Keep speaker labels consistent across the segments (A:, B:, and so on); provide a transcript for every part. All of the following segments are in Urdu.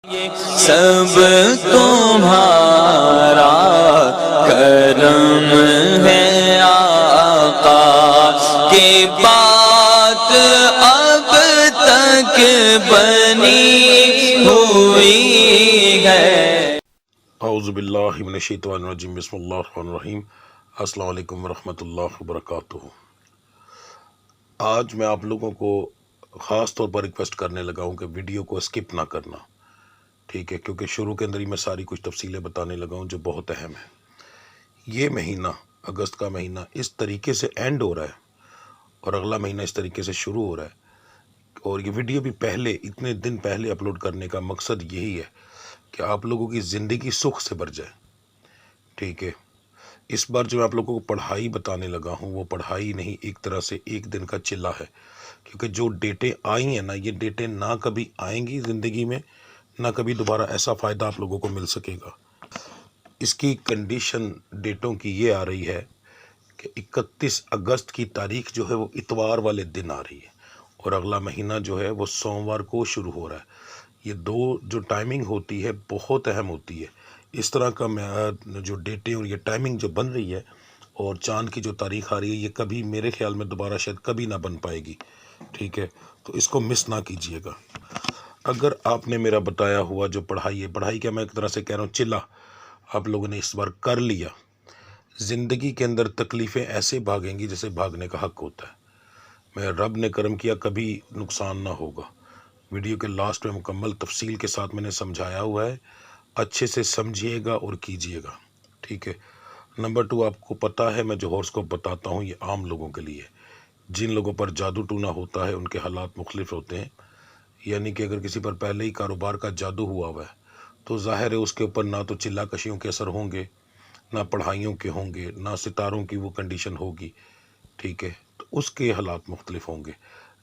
A: سب تمہارا کرم ہے آقا کی بات اب تک بنی ہوئی ہے۔
B: اعوذ باللہ من الشیطان الرجیم، بسم اللہ الرحمن الرحیم۔ السلام علیکم ورحمۃ اللہ وبرکاتہ۔ آج میں آپ لوگوں کو خاص طور پر ریکویسٹ کرنے لگا ہوں کہ ویڈیو کو اسکپ نہ کرنا، ٹھیک ہے، کیونکہ شروع کے اندر ہی میں ساری کچھ تفصیلیں بتانے لگا ہوں جو بہت اہم ہے۔ یہ مہینہ، اگست کا مہینہ اس طریقے سے اینڈ ہو رہا ہے اور اگلا مہینہ اس طریقے سے شروع ہو رہا ہے، اور یہ ویڈیو بھی اتنے دن پہلے اپلوڈ کرنے کا مقصد یہی ہے کہ آپ لوگوں کی زندگی سکھ سے بھر جائے، ٹھیک ہے۔ اس بار جو میں آپ لوگوں کو پڑھائی بتانے لگا ہوں وہ پڑھائی نہیں، ایک طرح سے ایک دن کا چلہ ہے، کیونکہ جو ڈیٹیں آئی ہیں نا، یہ ڈیٹیں نہ کبھی آئیں گی زندگی میں، نہ کبھی دوبارہ ایسا فائدہ آپ لوگوں کو مل سکے گا۔ اس کی کنڈیشن ڈیٹوں کی یہ آ رہی ہے کہ 31 اگست کی تاریخ جو ہے وہ اتوار والے دن آ رہی ہے، اور اگلا مہینہ جو ہے وہ سوموار کو شروع ہو رہا ہے۔ یہ دو جو ٹائمنگ ہوتی ہے بہت اہم ہوتی ہے۔ اس طرح کا جو ڈیٹیں اور یہ ٹائمنگ جو بن رہی ہے اور چاند کی جو تاریخ آ رہی ہے، یہ کبھی میرے خیال میں دوبارہ شاید کبھی نہ بن پائے گی، ٹھیک ہے۔ تو اس کو مس نہ کیجیے گا۔ اگر آپ نے میرا بتایا ہوا جو پڑھائی کا میں ایک طرح سے کہہ رہا ہوں چلا آپ لوگوں نے اس بار کر لیا، زندگی کے اندر تکلیفیں ایسے بھاگیں گی جیسے بھاگنے کا حق ہوتا ہے۔ میں رب نے کرم کیا کبھی نقصان نہ ہوگا۔ ویڈیو کے لاسٹ میں مکمل تفصیل کے ساتھ میں نے سمجھایا ہوا ہے، اچھے سے سمجھیے گا اور کیجیے گا، ٹھیک ہے۔ نمبر 2، آپ کو پتہ ہے میں جو ہورسکوپ بتاتا ہوں یہ عام لوگوں کے لیے، جن لوگوں پر جادو ٹونا ہوتا ہے ان کے حالات مختلف ہوتے ہیں، یعنی کہ اگر کسی پر پہلے ہی کاروبار کا جادو ہوا ہوا ہے تو ظاہر ہے اس کے اوپر نہ تو چلا کشیوں کے اثر ہوں گے، نہ پڑھائیوں کے ہوں گے، نہ ستاروں کی وہ کنڈیشن ہوگی، ٹھیک ہے، تو اس کے حالات مختلف ہوں گے۔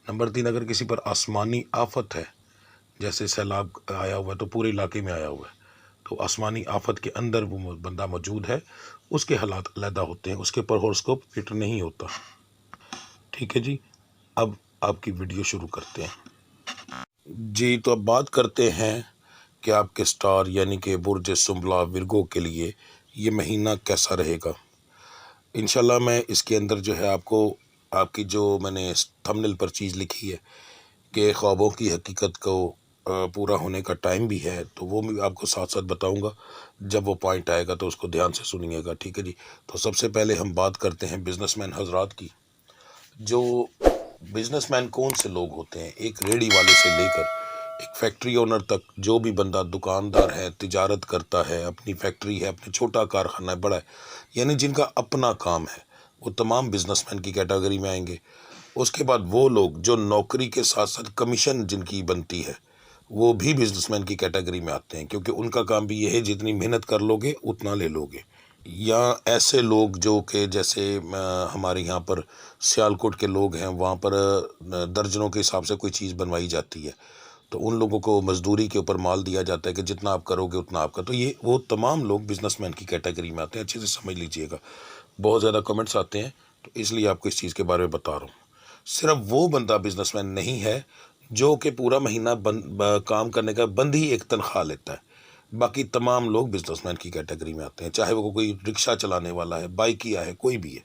B: نمبر 3، اگر کسی پر آسمانی آفت ہے، جیسے سیلاب آیا ہوا ہے تو پورے علاقے میں آیا ہوا ہے، تو آسمانی آفت کے اندر وہ بندہ موجود ہے، اس کے حالات علیحدہ ہوتے ہیں، اس کے اوپر ہورسکوپ فٹ نہیں ہوتا، ٹھیک ہے جی۔ اب آپ کی ویڈیو شروع کرتے ہیں جی۔ تو اب بات کرتے ہیں کہ آپ کے سٹار یعنی کہ برج سنبلہ ورگو کے لیے یہ مہینہ کیسا رہے گا۔ انشاءاللہ میں اس کے اندر جو ہے آپ کی جو میں نے تھمبنیل پر چیز لکھی ہے کہ خوابوں کی حقیقت کو پورا ہونے کا ٹائم بھی ہے، تو وہ میں آپ کو ساتھ ساتھ بتاؤں گا، جب وہ پوائنٹ آئے گا تو اس کو دھیان سے سنیے گا، ٹھیک ہے جی۔ تو سب سے پہلے ہم بات کرتے ہیں بزنس مین حضرات کی۔ جو بزنس مین کون سے لوگ ہوتے ہیں؟ ایک ریڑھی والے سے لے کر ایک فیکٹری اونر تک، جو بھی بندہ دکاندار ہے، تجارت کرتا ہے، اپنی فیکٹری ہے، اپنے چھوٹا کارخانہ ہے، بڑا ہے، یعنی جن کا اپنا کام ہے، وہ تمام بزنس مین کی کیٹیگری میں آئیں گے۔ اس کے بعد وہ لوگ جو نوکری کے ساتھ ساتھ کمیشن جن کی بنتی ہے، وہ بھی بزنس مین کی کیٹیگری میں آتے ہیں، کیونکہ ان کا کام بھی یہ ہے جتنی محنت کر لو گے اتنا لے لو گے۔ یا ایسے لوگ جو کہ جیسے ہمارے یہاں پر سیالکوٹ کے لوگ ہیں، وہاں پر درجنوں کے حساب سے کوئی چیز بنوائی جاتی ہے، تو ان لوگوں کو مزدوری کے اوپر مال دیا جاتا ہے کہ جتنا آپ کرو گے اتنا آپ کا، تو یہ وہ تمام لوگ بزنس مین کی کیٹیگری میں آتے ہیں، اچھے سے سمجھ لیجئے گا۔ بہت زیادہ کمنٹس آتے ہیں تو اس لیے آپ کو اس چیز کے بارے میں بتا رہا ہوں۔ صرف وہ بندہ بزنس مین نہیں ہے جو کہ پورا مہینہ کام کرنے کا بند ہی ایک تنخواہ لیتا ہے، باقی تمام لوگ بزنس مین کی کیٹیگری میں آتے ہیں، چاہے وہ کوئی رکشہ چلانے والا ہے، بائکیا ہے، کوئی بھی ہے،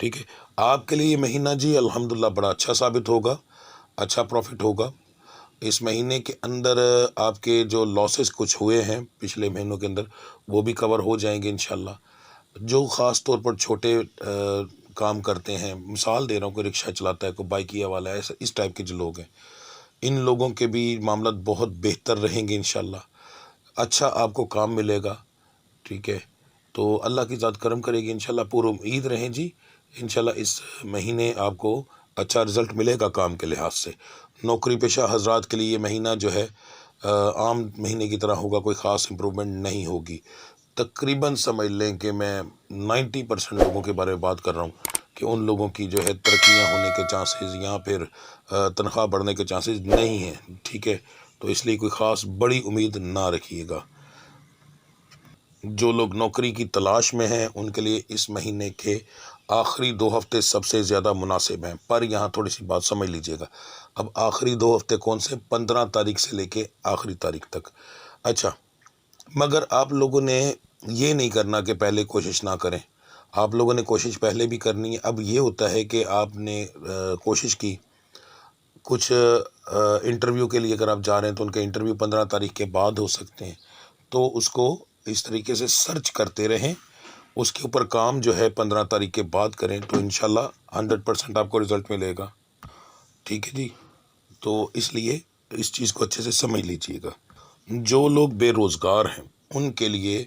B: ٹھیک ہے۔ آپ کے لیے یہ مہینہ جی الحمدللہ بڑا اچھا ثابت ہوگا، اچھا پروفٹ ہوگا۔ اس مہینے کے اندر آپ کے جو لاسز کچھ ہوئے ہیں پچھلے مہینوں کے اندر وہ بھی کور ہو جائیں گے انشاءاللہ۔ جو خاص طور پر چھوٹے کام کرتے ہیں، مثال دے رہا ہوں، کوئی رکشہ چلاتا ہے، کوئی بائکیا والا ہے، اس ٹائپ کے جو لوگ ہیں، ان لوگوں کے بھی معاملات بہت بہتر رہیں گے انشاءاللہ۔ اچھا آپ کو کام ملے گا، ٹھیک ہے۔ تو اللہ کی ذات کرم کرے گی انشاءاللہ، پورا امید رہیں جی، انشاءاللہ اس مہینے آپ کو اچھا رزلٹ ملے گا کام کے لحاظ سے۔ نوکری پیشہ حضرات کے لیے یہ مہینہ جو ہے عام مہینے کی طرح ہوگا، کوئی خاص امپرومنٹ نہیں ہوگی۔ تقریباً سمجھ لیں کہ میں 90% لوگوں کے بارے میں بات کر رہا ہوں کہ ان لوگوں کی جو ہے ترقیاں ہونے کے چانسز یا پھر تنخواہ بڑھنے کے چانسز نہیں ہیں، ٹھیک ہے۔ تو اس لیے کوئی خاص بڑی امید نہ رکھیے گا۔ جو لوگ نوکری کی تلاش میں ہیں ان کے لیے اس مہینے کے آخری 2 ہفتے سب سے زیادہ مناسب ہیں، پر یہاں تھوڑی سی بات سمجھ لیجئے گا۔ اب آخری 2 ہفتے کون سے؟ 15 تاریخ سے لے کے آخری تاریخ تک۔ اچھا، مگر آپ لوگوں نے یہ نہیں کرنا کہ پہلے کوشش نہ کریں، آپ لوگوں نے کوشش پہلے بھی کرنی ہے۔ اب یہ ہوتا ہے کہ آپ نے کوشش کی، کچھ انٹرویو کے لیے اگر آپ جا رہے ہیں تو ان کے انٹرویو 15 تاریخ کے بعد ہو سکتے ہیں، تو اس کو اس طریقے سے سرچ کرتے رہیں، اس کے اوپر کام جو ہے 15 تاریخ کے بعد کریں، تو انشاءاللہ 100% آپ کو رزلٹ ملے گا۔ ٹھیک ہے جی، تو اس لیے اس چیز کو اچھے سے سمجھ لیجئے گا۔ جو لوگ بے روزگار ہیں ان کے لیے،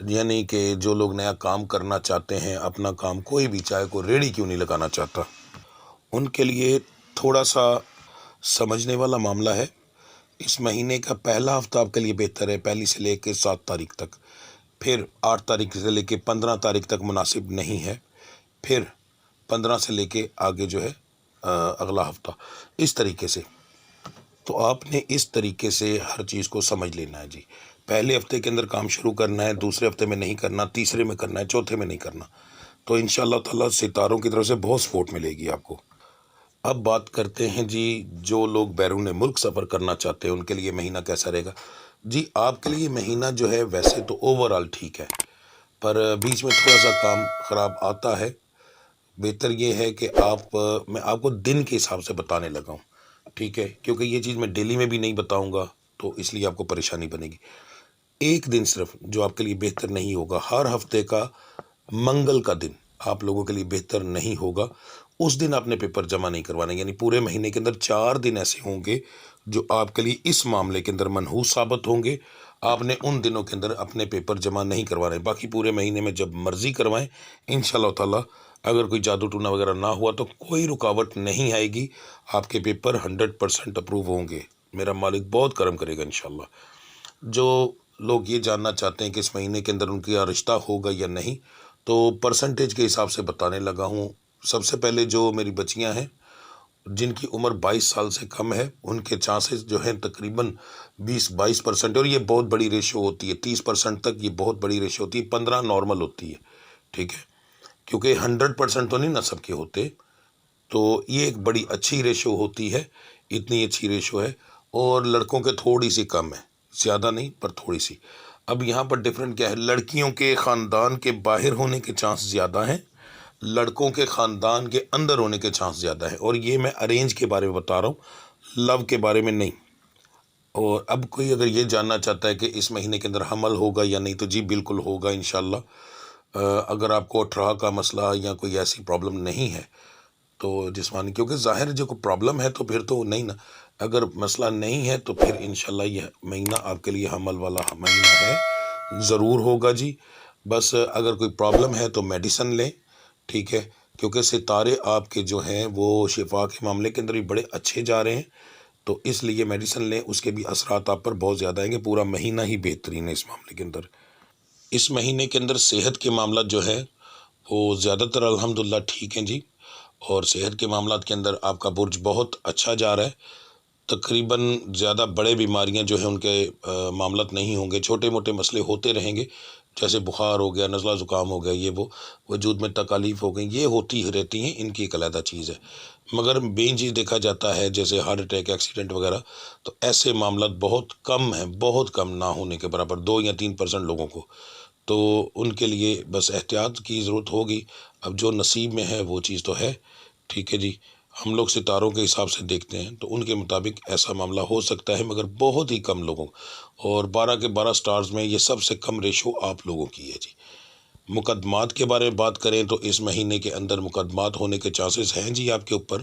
B: یعنی کہ جو لوگ نیا کام کرنا چاہتے ہیں، اپنا کام کوئی بھی، چاہے کوئی ریڑھی کیوں نہیں لگانا چاہتا، ان کے لیے تھوڑا سا سمجھنے والا معاملہ ہے۔ اس مہینے کا پہلا ہفتہ آپ کے لیے بہتر ہے، 1 سے لے کے 7 تاریخ تک، پھر 8 تاریخ سے لے کے 15 تاریخ تک مناسب نہیں ہے، پھر 15 سے لے کے آگے جو ہے اگلا ہفتہ، اس طریقے سے۔ تو آپ نے اس طریقے سے ہر چیز کو سمجھ لینا ہے جی۔ پہلے ہفتے کے اندر کام شروع کرنا ہے، دوسرے ہفتے میں نہیں کرنا، تیسرے میں کرنا ہے، چوتھے میں نہیں کرنا، تو انشاءاللہ تعالیٰ ستاروں کی طرف سے بہت سپورٹ ملے گی آپ کو۔ اب بات کرتے ہیں جی، جو لوگ بیرون ملک سفر کرنا چاہتے ہیں ان کے لیے مہینہ کیسا رہے گا؟ جی آپ کے لیے مہینہ جو ہے ویسے تو اوورآل ٹھیک ہے، پر بیچ میں تھوڑا سا کام خراب آتا ہے۔ بہتر یہ ہے کہ میں آپ کو دن کے حساب سے بتانے لگا ہوں، ٹھیک ہے، کیونکہ یہ چیز میں ڈیلی میں بھی نہیں بتاؤں گا تو اس لیے آپ کو پریشانی بنے گی۔ ایک دن صرف جو آپ کے لیے بہتر نہیں ہوگا، ہر ہفتے کا منگل کا دن آپ لوگوں کے لیے بہتر نہیں ہوگا، اس دن آپ نے پیپر جمع نہیں کروانے، یعنی پورے مہینے کے اندر 4 دن ایسے ہوں گے جو آپ کے لیے اس معاملے کے اندر منحوس ثابت ہوں گے، آپ نے ان دنوں کے اندر اپنے پیپر جمع نہیں کروانے، باقی پورے مہینے میں جب مرضی کروائیں انشاءاللہ تعالیٰ۔ اگر کوئی جادو ٹونا وغیرہ نہ ہوا تو کوئی رکاوٹ نہیں آئے گی، آپ کے پیپر 100% اپروو ہوں گے، میرا مالک بہت کرم کرے گا انشاءاللہ۔ جو لوگ یہ جاننا چاہتے ہیں کہ اس مہینے کے اندر ان کا رشتہ ہوگا یا نہیں، تو پرسنٹیج کے حساب سے بتانے لگا ہوں۔ سب سے پہلے جو میری بچیاں ہیں جن کی عمر 22 سال سے کم ہے، ان کے چانسز جو ہیں تقریباً 20-22%، اور یہ بہت بڑی ریشو ہوتی ہے، 30% تک یہ بہت بڑی ریشو ہوتی ہے، 15 نارمل ہوتی ہے، ٹھیک ہے، کیونکہ 100% تو نہیں نہ سب کے ہوتے، تو یہ ایک بڑی اچھی ریشو ہوتی ہے، اتنی اچھی ریشو ہے، اور لڑکوں کے تھوڑی سی کم ہے، زیادہ نہیں پر تھوڑی سی۔ اب یہاں پر ڈفرینٹ کیا ہے، لڑکیوں کے خاندان کے باہر ہونے کے چانس زیادہ ہیں، لڑکوں کے خاندان کے اندر ہونے کے چانس زیادہ ہیں، اور یہ میں ارینج کے بارے میں بتا رہا ہوں، لو کے بارے میں نہیں۔ اور اب کوئی اگر یہ جاننا چاہتا ہے کہ اس مہینے کے اندر حمل ہوگا یا نہیں، تو جی بالکل ہوگا انشاءاللہ۔ اگر آپ کو اٹھرا کا مسئلہ یا کوئی ایسی پرابلم نہیں ہے تو جسمانی، کیونکہ ظاہر جو کوئی پرابلم ہے تو پھر تو نہیں نا، اگر مسئلہ نہیں ہے تو پھر انشاءاللہ یہ مہینہ آپ کے لیے حمل والا مہینہ ہے، ضرور ہوگا جی۔ بس اگر کوئی پرابلم ہے تو میڈیسن لیں، ٹھیک ہے، کیونکہ ستارے آپ کے جو ہیں وہ شفا کے معاملے کے اندر بھی بڑے اچھے جا رہے ہیں، تو اس لیے میڈیسن لیں، اس کے بھی اثرات آپ پر بہت زیادہ آئیں گے، پورا مہینہ ہی بہترین ہے اس معاملے کے اندر۔ اس مہینے کے اندر صحت کے معاملات جو ہے وہ زیادہ تر الحمدللہ ٹھیک ہیں جی، اور صحت کے معاملات کے اندر آپ کا برج بہت اچھا جا رہا ہے، تقریباً زیادہ بڑے بیماریاں جو ہیں ان کے معاملات نہیں ہوں گے، چھوٹے موٹے مسئلے ہوتے رہیں گے، جیسے بخار ہو گیا، نزلہ زکام ہو گیا، یہ وہ وجود میں تکالیف ہو گئی، یہ ہوتی ہی رہتی ہیں، ان کی ایک علیحدہ چیز ہے، مگر مین چیز دیکھا جاتا ہے جیسے ہارٹ اٹیک، ایکسیڈنٹ وغیرہ، تو ایسے معاملات بہت کم ہیں، بہت کم، نہ ہونے کے برابر، 2 یا 3% لوگوں کو، تو ان کے لیے بس احتیاط کی ضرورت ہوگی۔ اب جو نصیب میں ہے وہ چیز تو ہے، ٹھیک ہے جی، ہم لوگ ستاروں کے حساب سے دیکھتے ہیں تو ان کے مطابق ایسا معاملہ ہو سکتا ہے، مگر بہت ہی کم لوگوں، اور 12 کے 12 سٹارز میں یہ سب سے کم ریشو آپ لوگوں کی ہے جی۔ مقدمات کے بارے میں بات کریں تو اس مہینے کے اندر مقدمات ہونے کے چانسز ہیں جی آپ کے اوپر،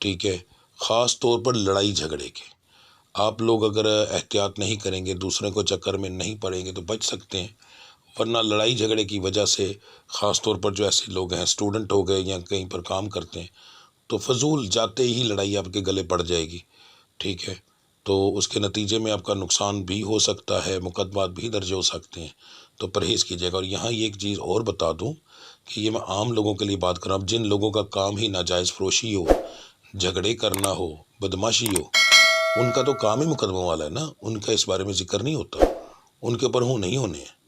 B: ٹھیک ہے، خاص طور پر لڑائی جھگڑے کے۔ آپ لوگ اگر احتیاط نہیں کریں گے، دوسرے کو چکر میں نہیں پڑیں گے تو بچ سکتے ہیں، ورنہ لڑائی جھگڑے کی وجہ سے، خاص طور پر جو ایسے لوگ ہیں، اسٹوڈنٹ ہو گئے یا کہیں پر کام کرتے ہیں، تو فضول جاتے ہی لڑائی آپ کے گلے پڑ جائے گی، ٹھیک ہے، تو اس کے نتیجے میں آپ کا نقصان بھی ہو سکتا ہے، مقدمات بھی درج ہو سکتے ہیں، تو پرہیز کیجیے گا۔ اور یہاں یہ ایک چیز اور بتا دوں کہ یہ میں عام لوگوں کے لیے بات کر رہا ہوں، جن لوگوں کا کام ہی ناجائز فروشی ہو، جھگڑے کرنا ہو، بدماشی ہو، ان کا تو کام ہی مقدموں والا ہے نا، ان کا اس بارے میں ذکر نہیں ہوتا، ان کے اوپر نہیں ہونے ہیں،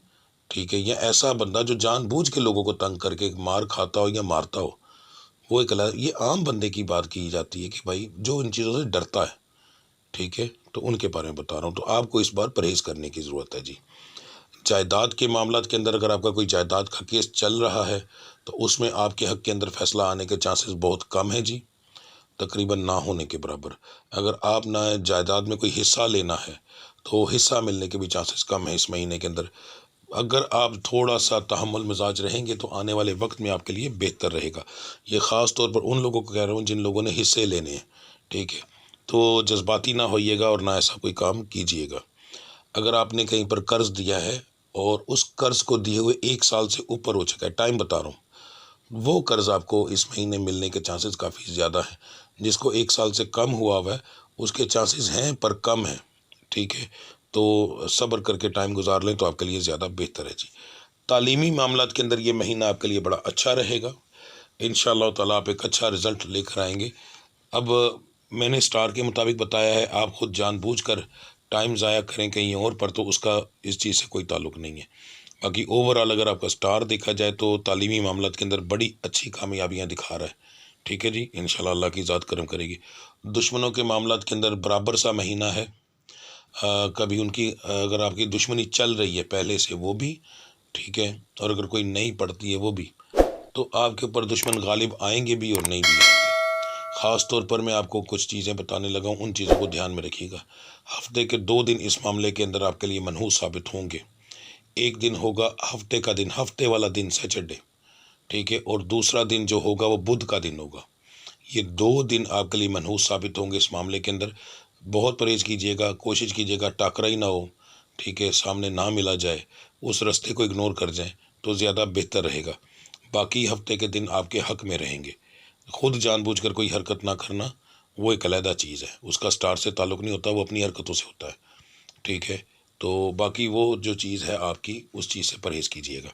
B: ٹھیک ہے، یا ایسا بندہ جو جان بوجھ کے لوگوں کو تنگ کر کے مار کھاتا ہو یا مارتا ہو، وہ ایک یہ عام بندے کی بات کی جاتی ہے کہ بھائی جو ان چیزوں سے ڈرتا ہے، ٹھیک ہے، تو ان کے بارے میں بتا رہا ہوں. تو آپ کو اس بار پرہیز کرنے کی ضرورت ہے جی. جائیداد کے معاملات کے اندر اگر آپ کا کوئی جائیداد کا کیس چل رہا ہے تو اس میں آپ کے حق کے اندر فیصلہ آنے کے چانسز بہت کم ہیں جی، تقریباً نہ ہونے کے برابر. اگر آپ نہ جائیداد میں کوئی حصہ لینا ہے تو حصہ ملنے کے بھی چانسز کم ہیں اس مہینے کے اندر. اگر آپ تھوڑا سا تحمل مزاج رہیں گے تو آنے والے وقت میں آپ کے لیے بہتر رہے گا. یہ خاص طور پر ان لوگوں کو کہہ رہا ہوں جن لوگوں نے حصے لینے ہیں، ٹھیک ہے، تو جذباتی نہ ہوئیے گا اور نہ ایسا کوئی کام کیجیے گا. اگر آپ نے کہیں پر قرض دیا ہے اور اس قرض کو دیے ہوئے 1 سال سے اوپر ہو چکا ہے، ٹائم بتا رہا ہوں، وہ قرض آپ کو اس مہینے ملنے کے چانسز کافی زیادہ ہیں. جس کو 1 سال سے کم ہوا ہوا ہے اس کے چانسز ہیں پر کم ہیں، ٹھیک ہے. تو صبر کر کے ٹائم گزار لیں تو آپ کے لیے زیادہ بہتر ہے جی. تعلیمی معاملات کے اندر یہ مہینہ آپ کے لیے بڑا اچھا رہے گا. انشاءاللہ تعالیٰ آپ ایک اچھا رزلٹ لے کر آئیں گے. اب میں نے سٹار کے مطابق بتایا ہے، آپ خود جان بوجھ کر ٹائم ضائع کریں کہیں اور پر تو اس کا اس چیز سے کوئی تعلق نہیں ہے. باقی اوورآل اگر آپ کا سٹار دیکھا جائے تو تعلیمی معاملات کے اندر بڑی اچھی کامیابیاں دکھا رہا ہے، ٹھیک ہے جی. انشاءاللہ اللہ کی ذات کرم کرے گی. دشمنوں کے معاملات کے اندر برابر سا مہینہ ہے. کبھی ان کی اگر آپ کی دشمنی چل رہی ہے پہلے سے وہ بھی، ٹھیک ہے، اور اگر کوئی نہیں پڑتی ہے وہ بھی، تو آپ کے اوپر دشمن غالب آئیں گے بھی اور نہیں بھی آئیں گے. خاص طور پر میں آپ کو کچھ چیزیں بتانے لگا ہوں، ان چیزوں کو دھیان میں رکھیے گا. ہفتے کے 2 دن اس معاملے کے اندر آپ کے لیے منحوس ثابت ہوں گے. ایک دن ہوگا ہفتے کا دن، ہفتے والا دن سیٹرڈے، ٹھیک ہے، اور دوسرا دن جو ہوگا وہ بدھ کا دن ہوگا. یہ 2 دن آپ کے لیے منحوس ثابت ہوں گے اس معاملے کے اندر. بہت پرہیز کیجیے گا، کوشش کیجیے گا ٹاکرا ہی نہ ہو، ٹھیک ہے، سامنے نہ ملا جائے، اس رستے کو اگنور کر جائیں تو زیادہ بہتر رہے گا. باقی ہفتے کے دن آپ کے حق میں رہیں گے. خود جان بوجھ کر کوئی حرکت نہ کرنا وہ ایک علیحدہ چیز ہے، اس کا سٹار سے تعلق نہیں ہوتا، وہ اپنی حرکتوں سے ہوتا ہے، ٹھیک ہے. تو باقی وہ جو چیز ہے آپ کی اس چیز سے پرہیز کیجیے گا.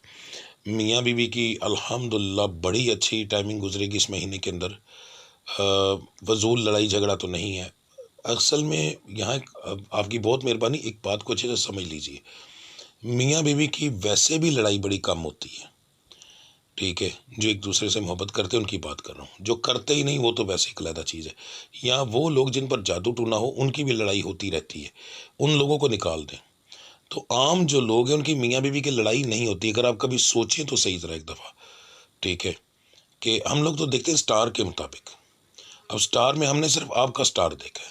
B: میاں بیوی کی الحمدللہ بڑی اچھی ٹائمنگ گزرے گی اس مہینے کے اندر. فضول لڑائی جھگڑا تو نہیں ہے. اصل میں یہاں آپ کی بہت مہربانی، ایک بات کو اچھے سے سمجھ لیجیے. میاں بیوی کی ویسے بھی لڑائی بڑی کم ہوتی ہے، ٹھیک ہے. جو ایک دوسرے سے محبت کرتے ہیں ان کی بات کر رہا ہوں، جو کرتے ہی نہیں وہ تو ویسے ایک علیحدہ چیز ہے. یہاں وہ لوگ جن پر جادو ٹونا ہو ان کی بھی لڑائی ہوتی رہتی ہے، ان لوگوں کو نکال دیں. تو عام جو لوگ ہیں ان کی میاں بیوی کی لڑائی نہیں ہوتی. اگر آپ کبھی سوچیں تو صحیح طرح ایک دفعہ، ٹھیک ہے، کہ ہم لوگ تو دیکھتے ہیں سٹار کے مطابق. اب سٹار میں ہم نے صرف آپ کا سٹار دیکھا ہے،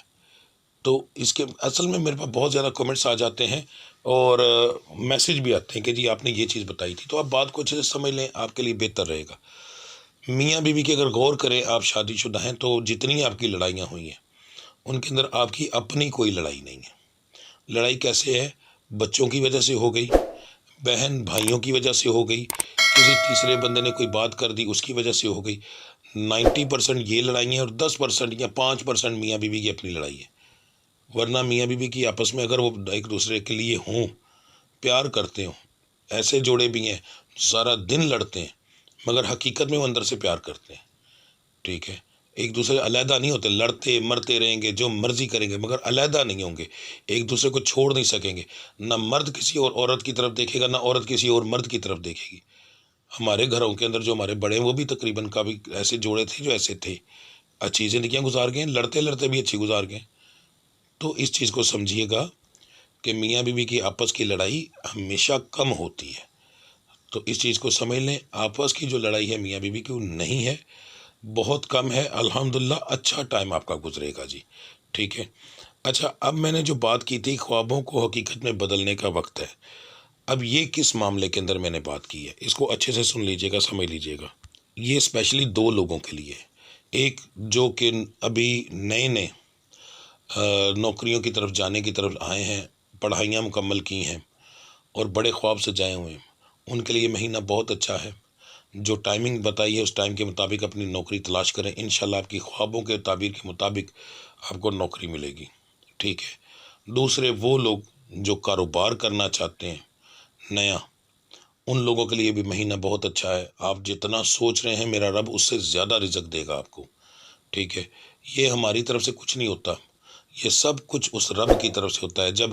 B: تو اس کے اصل میں میرے پاس بہت زیادہ کمنٹس آ جاتے ہیں اور میسج بھی آتے ہیں کہ جی آپ نے یہ چیز بتائی تھی. تو آپ بات کو اچھے سے سمجھ لیں، آپ کے لیے بہتر رہے گا. میاں بیوی کے اگر غور کریں، آپ شادی شدہ ہیں تو جتنی آپ کی لڑائیاں ہوئی ہیں ان کے اندر آپ کی اپنی کوئی لڑائی نہیں ہے. لڑائی کیسے ہے؟ بچوں کی وجہ سے ہو گئی، بہن بھائیوں کی وجہ سے ہو گئی، کسی تیسرے بندے نے کوئی بات کر دی اس کی وجہ سے ہو گئی. 90% یہ لڑائی ہیں اور 10% یا 5% میاں بیوی کی اپنی لڑائی ہے. ورنہ میاں بیوی کی آپس میں اگر وہ ایک دوسرے کے لیے ہوں، پیار کرتے ہوں، ایسے جوڑے بھی ہیں سارا دن لڑتے ہیں مگر حقیقت میں وہ اندر سے پیار کرتے ہیں، ٹھیک ہے. ایک دوسرے علیحدہ نہیں ہوتے، لڑتے مرتے رہیں گے، جو مرضی کریں گے مگر علیحدہ نہیں ہوں گے. ایک دوسرے کو چھوڑ نہیں سکیں گے. نہ مرد کسی اور عورت کی طرف دیکھے گا، نہ عورت کسی اور مرد کی طرف دیکھے گی. ہمارے گھروں کے اندر جو ہمارے بڑے ہیں وہ بھی تقریباً کافی ایسے جوڑے تھے جو ایسے تھے، اچھی زندگیاں گزار گئے، لڑتے لڑتے بھی اچھی گزار گئے. تو اس چیز کو سمجھیے گا کہ میاں بیوی کی آپس کی لڑائی ہمیشہ کم ہوتی ہے. تو اس چیز کو سمجھ لیں، آپس کی جو لڑائی ہے میاں بیوی کی وہ نہیں ہے، بہت کم ہے. الحمدللہ اچھا ٹائم آپ کا گزرے گا جی، ٹھیک ہے. اچھا، اب میں نے جو بات کی تھی خوابوں کو حقیقت میں بدلنے کا وقت ہے، اب یہ کس معاملے کے اندر میں نے بات کی ہے اس کو اچھے سے سن لیجیے گا، سمجھ لیجیے گا. یہ اسپیشلی 2 لوگوں کے لیے. ایک جو کہ ابھی نئے نوکریوں کی طرف جانے کی طرف آئے ہیں، پڑھائیاں مکمل کی ہیں اور بڑے خواب سے جائے ہوئے ہیں، ان کے لیے مہینہ بہت اچھا ہے. جو ٹائمنگ بتائی ہے اس ٹائم کے مطابق اپنی نوکری تلاش کریں، انشاءاللہ آپ کی خوابوں کے تعبیر کے مطابق آپ کو نوکری ملے گی، ٹھیک ہے. دوسرے وہ لوگ جو کاروبار کرنا چاہتے ہیں نیا، ان لوگوں کے لیے بھی مہینہ بہت اچھا ہے. آپ جتنا سوچ رہے ہیں میرا رب اس سے زیادہ رزق دے گا آپ کو، ٹھیک ہے. یہ ہماری طرف سے کچھ نہیں ہوتا، یہ سب کچھ اس رب کی طرف سے ہوتا ہے۔ جب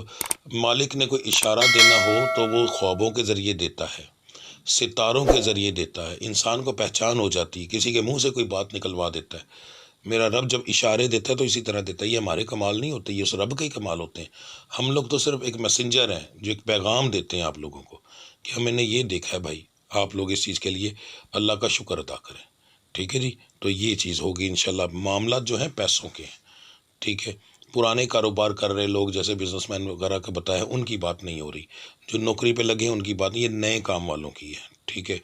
B: مالک نے کوئی اشارہ دینا ہو تو وہ خوابوں کے ذریعے دیتا ہے، ستاروں کے ذریعے دیتا ہے، انسان کو پہچان ہو جاتی ہے، کسی کے منہ سے کوئی بات نکلوا دیتا ہے۔ میرا رب جب اشارے دیتا ہے تو اسی طرح دیتا ہے۔ یہ ہمارے کمال نہیں ہوتے، یہ اس رب کے ہی کمال ہوتے ہیں۔ ہم لوگ تو صرف ایک میسنجر ہیں جو ایک پیغام دیتے ہیں آپ لوگوں کو کہ ہم نے یہ دیکھا ہے بھائی، آپ لوگ اس چیز کے لیے اللہ کا شکر ادا کریں، ٹھیک ہے جی۔ تو یہ چیز ہوگی انشاءاللہ۔ معاملات جو ہیں پیسوں کے ہیں، ٹھیک ہے۔ پرانے کاروبار کر رہے لوگ جیسے بزنس مین وغیرہ کا بتایا، ان کی بات نہیں ہو رہی۔ جو نوکری پہ لگے ہیں ان کی بات نہیں، یہ نئے کام والوں کی ہے، ٹھیک ہے،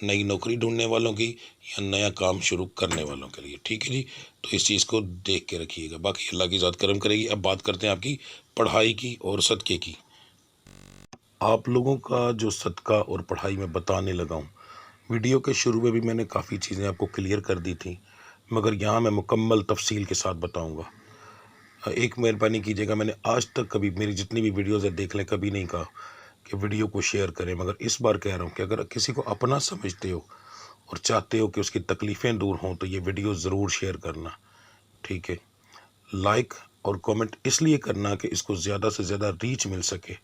B: نئی نوکری ڈھونڈنے والوں کی یا نیا کام شروع کرنے والوں کے لیے، ٹھیک ہے جی۔ تو اس چیز کو دیکھ کے رکھیے گا، باقی اللہ کی ذات کرم کرے گی۔ اب بات کرتے ہیں آپ کی پڑھائی کی اور صدقے کی۔ آپ لوگوں کا جو صدقہ اور پڑھائی میں بتانے لگا ہوں، ویڈیو کے شروع میں بھی میں نے کافی چیزیں آپ کو کلیئر کر دی تھیں، مگر یہاں میں مکمل تفصیل کے ساتھ بتاؤں گا۔ ایک مہربانی کیجیے گا، میں نے آج تک کبھی میری جتنی بھی ویڈیوز ہیں دیکھ لیں، کبھی نہیں کہا کہ ویڈیو کو شیئر کریں، مگر اس بار کہہ رہا ہوں کہ اگر کسی کو اپنا سمجھتے ہو اور چاہتے ہو کہ اس کی تکلیفیں دور ہوں تو یہ ویڈیو ضرور شیئر کرنا، ٹھیک ہے۔ لائک اور کومنٹ اس لیے کرنا کہ اس کو زیادہ سے زیادہ ریچ مل سکے۔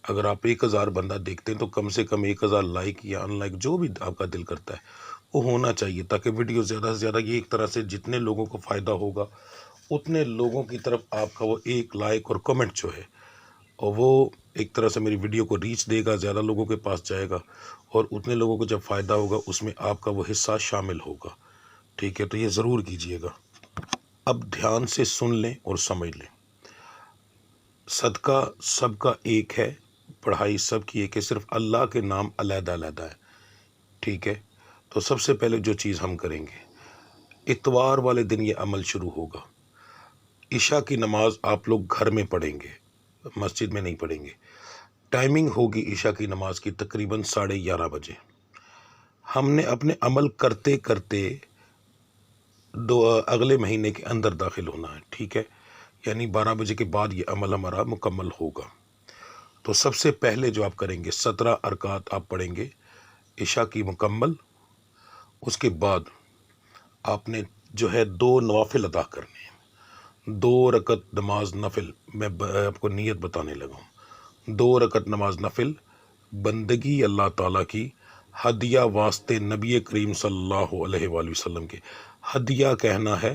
B: اگر آپ 1000 بندہ دیکھتے ہیں تو کم سے کم 1000 لائک یا ان لائک جو بھی آپ کا دل کرتا ہے وہ ہونا چاہیے، تاکہ ویڈیو زیادہ سے زیادہ، یہ ایک طرح سے جتنے لوگوں کو فائدہ ہوگا اتنے لوگوں کی طرف آپ کا وہ ایک لائک اور کمنٹ جو ہے، اور وہ ایک طرح سے میری ویڈیو کو ریچ دے گا، زیادہ لوگوں کے پاس جائے گا، اور اتنے لوگوں کو جب فائدہ ہوگا اس میں آپ کا وہ حصہ شامل ہوگا، ٹھیک ہے۔ تو یہ ضرور کیجئے گا۔ اب دھیان سے سن لیں اور سمجھ لیں، صدقہ سب کا ایک ہے، پڑھائی سب کی ایک ہے، صرف اللہ کے نام علیحدہ علیحدہ ہے، ٹھیک ہے۔ تو سب سے پہلے جو چیز ہم کریں گے، اتوار والے دن یہ عمل شروع ہوگا۔ عشاء کی نماز آپ لوگ گھر میں پڑھیں گے، مسجد میں نہیں پڑھیں گے۔ ٹائمنگ ہوگی عشاء کی نماز کی تقریباً 11:30 بجے۔ ہم نے اپنے عمل کرتے کرتے اگلے مہینے کے اندر داخل ہونا ہے، ٹھیک ہے، یعنی 12 بجے کے بعد یہ عمل ہمارا مکمل ہوگا۔ تو سب سے پہلے جو آپ کریں گے 17 رکعات آپ پڑھیں گے عشاء کی مکمل۔ اس کے بعد آپ نے جو ہے 2 نوافل ادا کرنے ہیں، 2 رکعت نماز نفل۔ میں آپ کو نیت بتانے لگا ہوں، 2 رکعت نماز نفل، بندگی اللہ تعالیٰ کی، ہدیہ واسطے نبی کریم صلی اللہ علیہ وآلہ وسلم کے۔ ہدیہ کہنا ہے،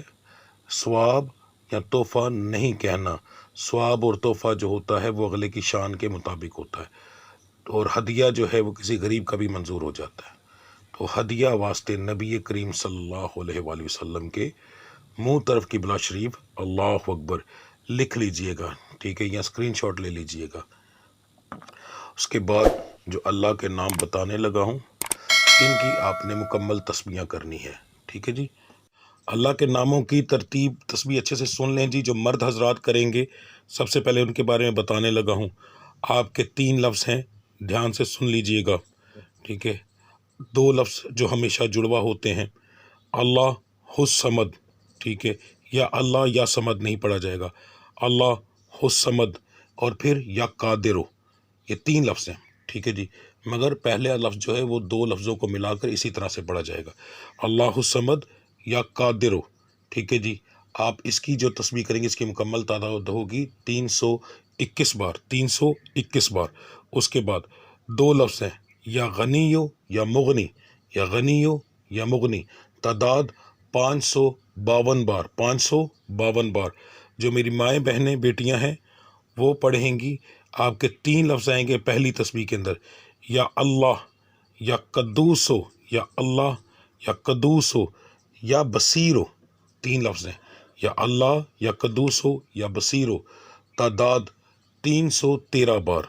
B: ثواب یا تحفہ نہیں کہنا۔ ثواب اور تحفہ جو ہوتا ہے وہ اگلے کی شان کے مطابق ہوتا ہے، اور ہدیہ جو ہے وہ کسی غریب کا بھی منظور ہو جاتا ہے۔ تو ہدیہ واسطے نبی کریم صلی اللہ علیہ وآلہ وسلم کے، منہ طرف قبلہ شریف، اللہ اکبر لکھ لیجئے گا، ٹھیک ہے، یا اسکرین شاٹ لے لیجئے گا۔ اس کے بعد جو اللہ کے نام بتانے لگا ہوں ان کی آپ نے مکمل تسبیحاں کرنی ہے، ٹھیک ہے جی۔ اللہ کے ناموں کی ترتیب تسبیح اچھے سے سن لیں جی۔ جو مرد حضرات کریں گے سب سے پہلے ان کے بارے میں بتانے لگا ہوں۔ آپ کے 3 لفظ ہیں، دھیان سے سن لیجئے گا، ٹھیک ہے۔ 2 لفظ جو ہمیشہ جڑوا ہوتے ہیں، اللہ الصمد، ٹھیک ہے، یا اللہ یا صمد نہیں پڑھا جائے گا، اللہ الصمد، اور پھر یا قادر، یہ 3 لفظ ہیں، ٹھیک ہے جی۔ مگر پہلے لفظ جو ہے وہ 2 لفظوں کو ملا کر اسی طرح سے پڑھا جائے گا، اللہ الصمد یا قادر، ٹھیک ہے جی۔ آپ اس کی جو تسبیح کریں گے اس کی مکمل تعداد ہوگی 321 بار، 321 بار۔ اس کے بعد 2 لفظ ہیں، یا غنیو یا مغنی، یا غنیو یا مغنی، تعداد 552 بار، 552 بار۔ جو میری مائیں بہنیں بیٹیاں ہیں وہ پڑھیں گی، آپ کے 3 لفظ آئیں گے پہلی تسبیح کے اندر، یا اللہ، یا قدوسو، یا اللہ، یا قدوسو، یا بصیرو، 3 لفظ ہیں، یا اللہ، یا قدوسو، یا بصیرو، تعداد 313 بار،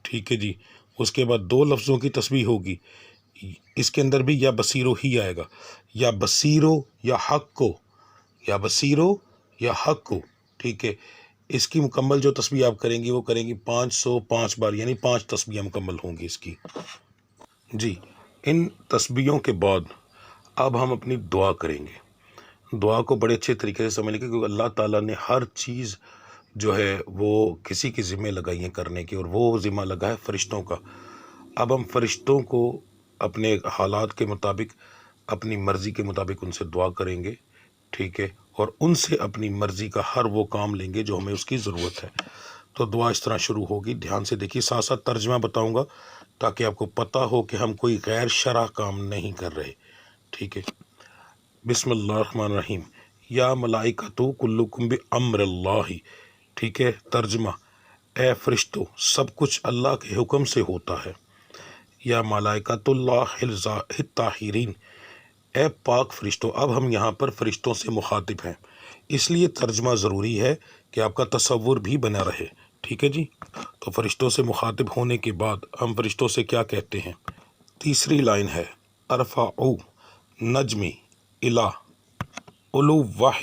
B: ٹھیک ہے جی۔ اس کے بعد 2 لفظوں کی تسبیح ہوگی، اس کے اندر بھی یا بصیرو ہی آئے گا، یا بصیرو یا حق کو، یا بصیرو یا حق کو، ٹھیک ہے۔ اس کی مکمل جو تسبیح آپ کریں گی وہ کریں گی 505 بار، یعنی 5 تسبیحیں مکمل ہوں گی اس کی جی۔ ان تسبیحوں کے بعد اب ہم اپنی دعا کریں گے۔ دعا کو بڑے اچھے طریقے سے سمجھ لیں، کیونکہ اللہ تعالیٰ نے ہر چیز جو ہے وہ کسی کے ذمہ لگائی ہے کرنے کی، اور وہ ذمہ لگا ہے فرشتوں کا۔ اب ہم فرشتوں کو اپنے حالات کے مطابق، اپنی مرضی کے مطابق ان سے دعا کریں گے، ٹھیک ہے، اور ان سے اپنی مرضی کا ہر وہ کام لیں گے جو ہمیں اس کی ضرورت ہے۔ تو دعا اس طرح شروع ہوگی، دھیان سے دیکھیے، ساتھ ساتھ ترجمہ بتاؤں گا تاکہ آپ کو پتہ ہو کہ ہم کوئی غیر شرع کام نہیں کر رہے، ٹھیک ہے۔ بسم اللہ الرحمن الرحیم۔ یا ملائکۃ کلکم بامر اللہ، ٹھیک ہے۔ ترجمہ، اے فرشتو، سب کچھ اللہ کے حکم سے ہوتا ہے۔ یا ملائکۃ اللہ الطاہرین، اے پاک فرشتوں۔ اب ہم یہاں پر فرشتوں سے مخاطب ہیں، اس لیے ترجمہ ضروری ہے کہ آپ کا تصور بھی بنا رہے، ٹھیک ہے جی۔ تو فرشتوں سے مخاطب ہونے کے بعد ہم فرشتوں سے کیا کہتے ہیں؟ تیسری لائن ہے، ارفعوا نجمی الی علوہ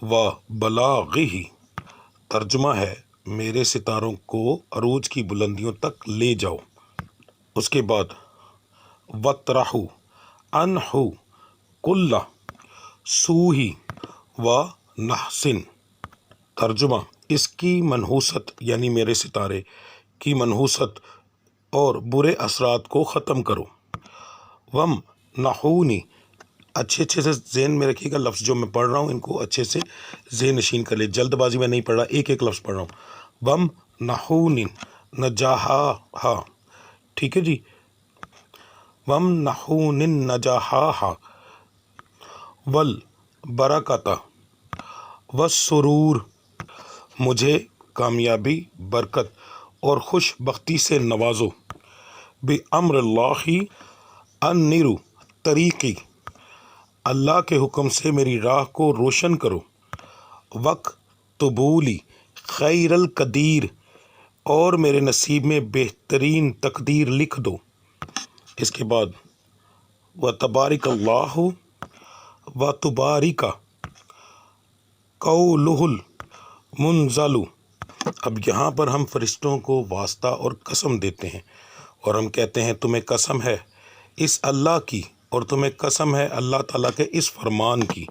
B: و بلاغہ۔ ترجمہ ہے، میرے ستاروں کو عروج کی بلندیوں تک لے جاؤ۔ اس کے بعد وَاطْرَحُوا عَنْہُ کُلَّ سُوءٍ وَنَحْسٍ۔ ترجمہ، اس کی منحوست یعنی میرے ستارے کی منحوست اور برے اثرات کو ختم کرو۔ وَامْنَحُونِی، اچھے سے ذہن میں رکھیے گا، لفظ جو میں پڑھ رہا ہوں ان کو اچھے سے ذہن نشین کر لے، جلد بازی میں نہیں پڑھ رہا، ایک ایک لفظ پڑھ رہا ہوں۔ وَامْنَحُونِی نَجَاحَہَا، ٹھیک ہے جی۔ وَامْنَحُونِ النَّجَاحَہَا وَالْبَرَکَتَ وَالسُّرُورَ، مجھے کامیابی، برکت اور خوش بختی سے نوازو۔ بِأَمْرِ اللّٰہِ أَنِّرُ طریقی، اللہ کے حکم سے میری راہ کو روشن کرو۔ وَاکْتُبُوا لِی خَیْرَ الْقَدِیر، اور میرے نصیب میں بہترین تقدیر لکھ دو۔ اس کے بعد وَتَبَارَکَ اللّٰہُ وَتُبَارِکَ قَوْلُہُ الْمُنزَلُ۔ اب یہاں پر ہم فرشتوں کو واسطہ اور قسم دیتے ہیں، اور ہم کہتے ہیں تمہیں قسم ہے اس اللہ کی، اور تمہیں قسم ہے اللہ تعالیٰ کے اس فرمان کی،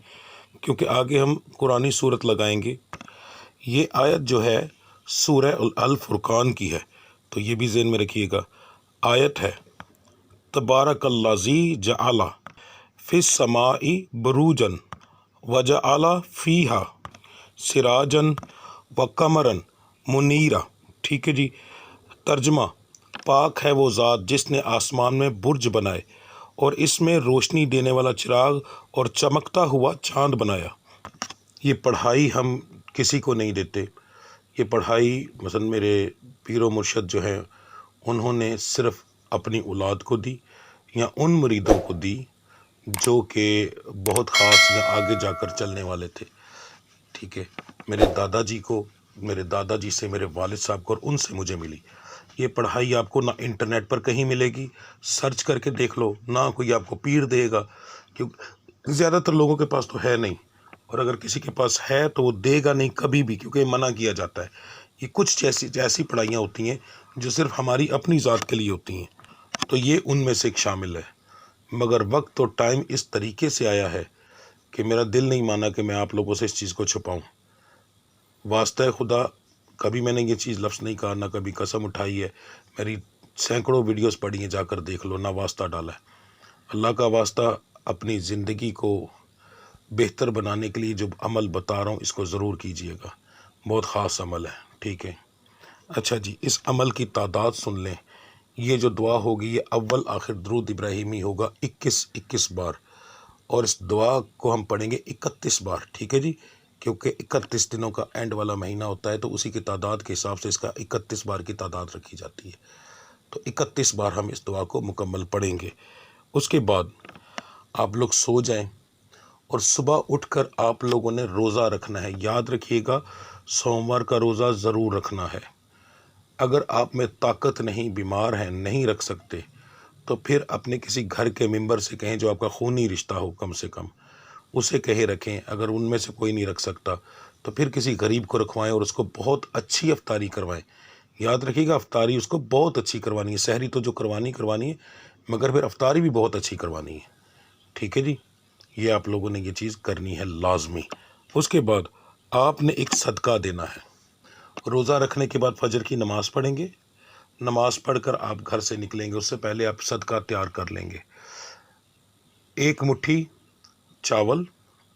B: کیونکہ آگے ہم قرآنی صورت لگائیں گے۔ یہ آیت جو ہے سورہ الفرقان کی ہے، تو یہ بھی ذہن میں رکھیے گا۔ آیت ہے، تبارک الذی جعل فی السماء بروجا وجعل فیہا سراجا وقمرا منیرا، ٹھیک ہے جی۔ ترجمہ، پاک ہے وہ ذات جس نے آسمان میں برج بنائے اور اس میں روشنی دینے والا چراغ اور چمکتا ہوا چاند بنایا۔ یہ پڑھائی ہم کسی کو نہیں دیتے، یہ پڑھائی مثلا میرے پیر و مرشد جو ہیں انہوں نے صرف اپنی اولاد کو دی، یا ان مریدوں کو دی جو کہ بہت خاص یا آگے جا کر چلنے والے تھے، ٹھیک ہے۔ میرے دادا جی کو، میرے دادا جی سے میرے والد صاحب کو، اور ان سے مجھے ملی۔ یہ پڑھائی آپ کو نہ انٹرنیٹ پر کہیں ملے گی، سرچ کر کے دیکھ لو، نہ کوئی آپ کو پیر دے گا، کیونکہ زیادہ تر لوگوں کے پاس تو ہے نہیں، اور اگر کسی کے پاس ہے تو وہ دے گا نہیں کبھی بھی، کیونکہ یہ منع کیا جاتا ہے۔ یہ کچھ ایسی پڑھائیاں ہوتی ہیں جو صرف ہماری اپنی ذات کے لیے ہوتی ہیں، تو یہ ان میں سے ایک شامل ہے۔ مگر وقت اور ٹائم اس طریقے سے آیا ہے کہ میرا دل نہیں مانا کہ میں آپ لوگوں سے اس چیز کو چھپاؤں۔ واسطہ خدا، کبھی میں نے یہ چیز لفظ نہیں کہا، نہ کبھی قسم اٹھائی ہے، میری سینکڑوں ویڈیوز پڑھی ہیں، جا کر دیکھ لو، نہ واسطہ ڈالا ہے۔ اللہ کا واسطہ اپنی زندگی کو بہتر بنانے کے لیے جو عمل بتا رہا ہوں اس کو ضرور کیجیے گا، بہت خاص عمل ہے، ٹھیک ہے۔ اچھا جی، اس عمل کی تعداد سن لیں۔ یہ جو دعا ہوگی یہ اول آخر درود ابراہیمی ہوگا 21 بار، اور اس دعا کو ہم پڑھیں گے 31 بار، ٹھیک ہے جی، کیونکہ 31 دنوں کا اینڈ والا مہینہ ہوتا ہے، تو اسی کی تعداد کے حساب سے اس کا 31 بار کی تعداد رکھی جاتی ہے۔ تو 31 بار ہم اس دعا کو مکمل پڑھیں گے۔ اس کے بعد آپ لوگ سو جائیں، اور صبح اٹھ کر آپ لوگوں نے روزہ رکھنا ہے۔ یاد رکھیے گا، سوموار کا روزہ ضرور رکھنا ہے۔ اگر آپ میں طاقت نہیں، بیمار ہیں، نہیں رکھ سکتے، تو پھر اپنے کسی گھر کے ممبر سے کہیں جو آپ کا خونی رشتہ ہو، کم سے کم اسے کہے رکھیں۔ اگر ان میں سے کوئی نہیں رکھ سکتا تو پھر کسی غریب کو رکھوائیں، اور اس کو بہت اچھی افطاری کروائیں۔ یاد رکھیے گا، افطاری اس کو بہت اچھی کروانی ہے، سحری تو جو کروانی ہے، مگر پھر افطاری بھی بہت اچھی کروانی ہے، ٹھیک ہے جی۔ یہ آپ لوگوں نے یہ چیز کرنی ہے لازمی۔ اس کے بعد آپ نے ایک صدقہ دینا ہے۔ روزہ رکھنے کے بعد فجر کی نماز پڑھیں گے، نماز پڑھ کر آپ گھر سے نکلیں گے، اس سے پہلے آپ صدقہ تیار کر لیں گے۔ 1 مٹھی چاول